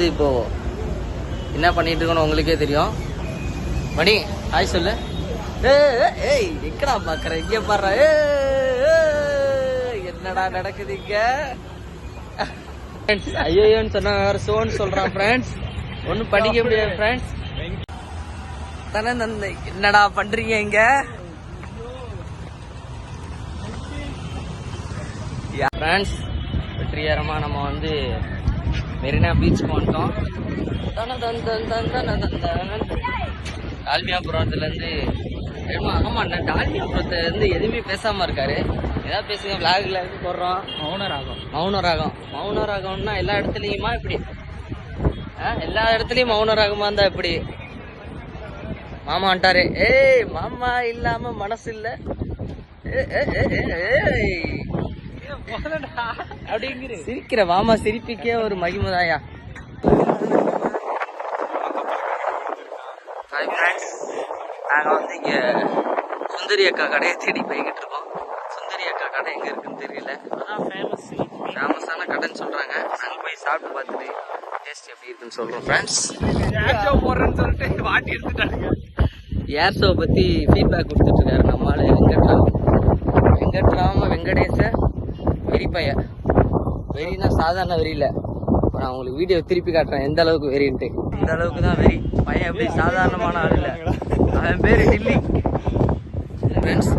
வந்து இப்போ என்ன பண்ணிட்டு இருக்கோன்னு உங்களுக்கே தெரியும். மணி ஹாய் சொல்லு. ஏய் எங்கடா பாக்குற, இங்க பாடுற. என்னடா நடக்குது இங்க? ஐயோன்னு சொன்னா வேற சோன்னு சொல்றான் ஃப்ரெண்ட்ஸ். ஒன்னும் படிக்க முடியாது ஃப்ரெண்ட்ஸ். தானே என்னடா பண்றீங்க இங்க? ஃப்ரெண்ட்ஸ் வெற்றிகரமா நம்ம வந்து மெரினா பீச்சுக்கு வந்துட்டோம். டால்மியாபுரத்துல இருந்து ஆமா டால்மியாபுரத்துல இருந்து எதுவுமே பேசாம இருக்காரு. ஏதாவது பேசுங்க, விளாக்ல இருந்து போடுறோம். மௌன ராகம்னா எல்லா இடத்துலயுமா இப்படி? எல்லா இடத்துலயும் மௌன ராகமா இருந்தா இப்படி? மாமா வந்துட்டாரு. ஏய் மாமா இல்லாம மனசு இல்ல. சிரிக்கிற மாமா சிரிப்பிக்கே ஒரு மகிமதாயா. நாங்க வந்து இங்க சுந்தரி அக்கா கடையை தேடி போய்கிட்டு இருக்கோம். சுந்தரி அக்கா கடை எங்க இருக்குன்னு தெரியல. ஃபேமஸான கடைன்னு சொல்றாங்க. நாங்க போய் சாப்பிட்டு பார்த்துட்டு டேஸ்ட் எப்படி இருக்குன்னு சொல்றோம் ஃப்ரெண்ட்ஸ். ஏர் ஷோ பத்தி ஃபீட்பேக் கொடுத்துட்டு இருக்காரு நம்மளால வெங்கடேச வெறிப்பைய. வெறினா சாதாரண வெறி இல்ல. இப்போ நான் உங்களுக்கு வீடியோ திருப்பி காட்டுறேன் எந்த அளவுக்கு வெறின்ட்டு. இந்த அளவுக்கு தான் வெறி. பையன் எப்படி சாதாரணமான ஆள் இல்லை. அவன் பேரு டில்லி. ஃப்ரெண்ட்ஸ்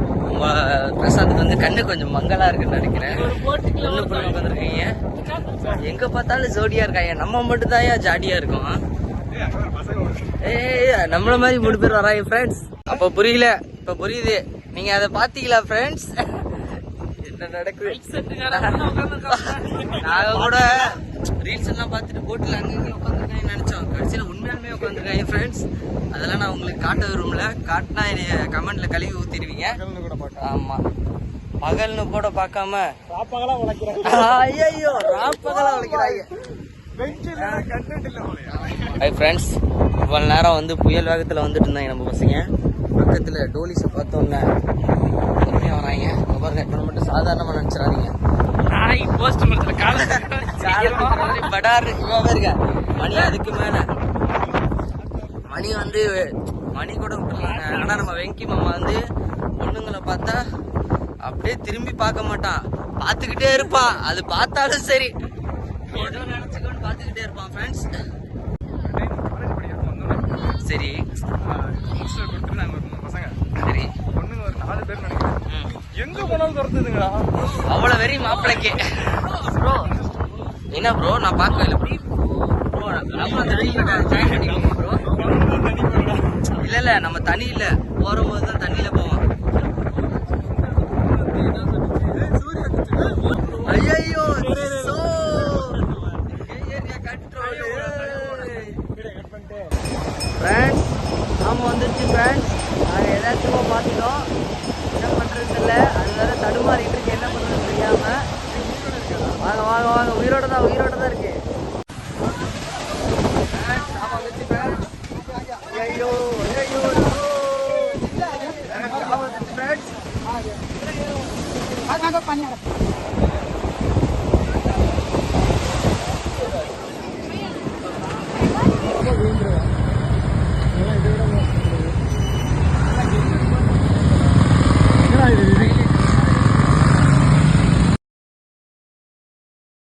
பிரசாந்த் வந்து கண்ணு கொஞ்சம் மங்களா இருக்குன்னு நினைக்கிறேன். ஒண்ணு பொண்ணு உட்காந்துருக்கீங்க. எங்க பார்த்தாலும் ஜோடியா இருக்காங்க. நம்ம மட்டும் தான் ஜாடியா இருக்கோம். நம்மள மாதிரி 3 பேர் வராங்க ஃப்ரெண்ட்ஸ். அப்ப புரியல, இப்ப புரியுது. நீங்க அதை பாத்தீங்களா ஃப்ரெண்ட்ஸ்? என்ன நடக்குது? நாங்க கூட ரீல்ஸ் எல்லாம் பார்த்துட்டு போட்டுல அங்கங்க உட்காந்துருக்காங்க நினைச்சோம். கடைசியில உண்மையாலுமே உட்காந்துருக்காங்க ஃப்ரெண்ட்ஸ். அதெல்லாம் நான் உங்களுக்கு காட்ட விரும்பல. காட்டினா கமெண்ட்ல கழுவி ஊத்திடுவீங்க. ஆமா பகல்னு கூட பார்க்காம ஐயோ ராப்பகலா உழைக்கிறாங்க. ஹாய் ஃப்ரெண்ட்ஸ், இவ்வளோ நேரம் வந்து புயல் வேகத்தில் வந்துட்டு இருந்தாங்க நம்ம பசங்க. பக்கத்தில் டோலிஸை பார்த்தோன்னே பொறுமையாக வராங்க. பாருங்க இப்போ மட்டும் சாதாரணமாக நினச்சிடாதீங்க. படாரு இவ்வளோ இருக்க மணி அதுக்கு மேலே மணி வந்து மணி கூட விட்டுருலாங்க. ஆனால் நம்ம வெங்கி மாமா வந்து பொண்ணுங்களை பார்த்தா அப்படியே திரும்பி பார்க்க மாட்டான், பார்த்துக்கிட்டே இருப்பான். அது பார்த்தாலும் சரி ஏதோ நினைச்சுக்கோன்னு பார்த்துக்கிட்டே இருப்பான் ஃப்ரெண்ட்ஸ். சரி சரி பொண்ணுங்க ஒரு 4 பேர் நினைக்கிறேன். எங்க போனாலும் துரத்துதுங்களா? அவ்வளோ வெறி மாப்பிளைக்கு. ப்ரோ என்ன ப்ரோ நான் பார்க்கவே இல்லை ப்ரோ. நம்ம அந்த ஜாயின் பண்ணிக்கோங்க ப்ரோ. இல்லை நம்ம தனி இல்லை, போகும்போது தான் தண்ணியில் போவோம். ஐயோ ஃப்ரெண்ட்ஸ் நாம வந்துருச்சு ஃப்ரெண்ட்ஸ். நாங்கள் ஏதாச்சும் பார்த்துட்டோம். என்ன பண்ணுறது இல்லை, அது வேற தடுமாறிட்டு இருக்கு. என்ன பண்ணுறது தெரியாம. வாங்க வாங்க வாங்க, உயிரோட தான் இருக்கு. ஐயோ ஐயோ ஃப்ரெண்ட்ஸ்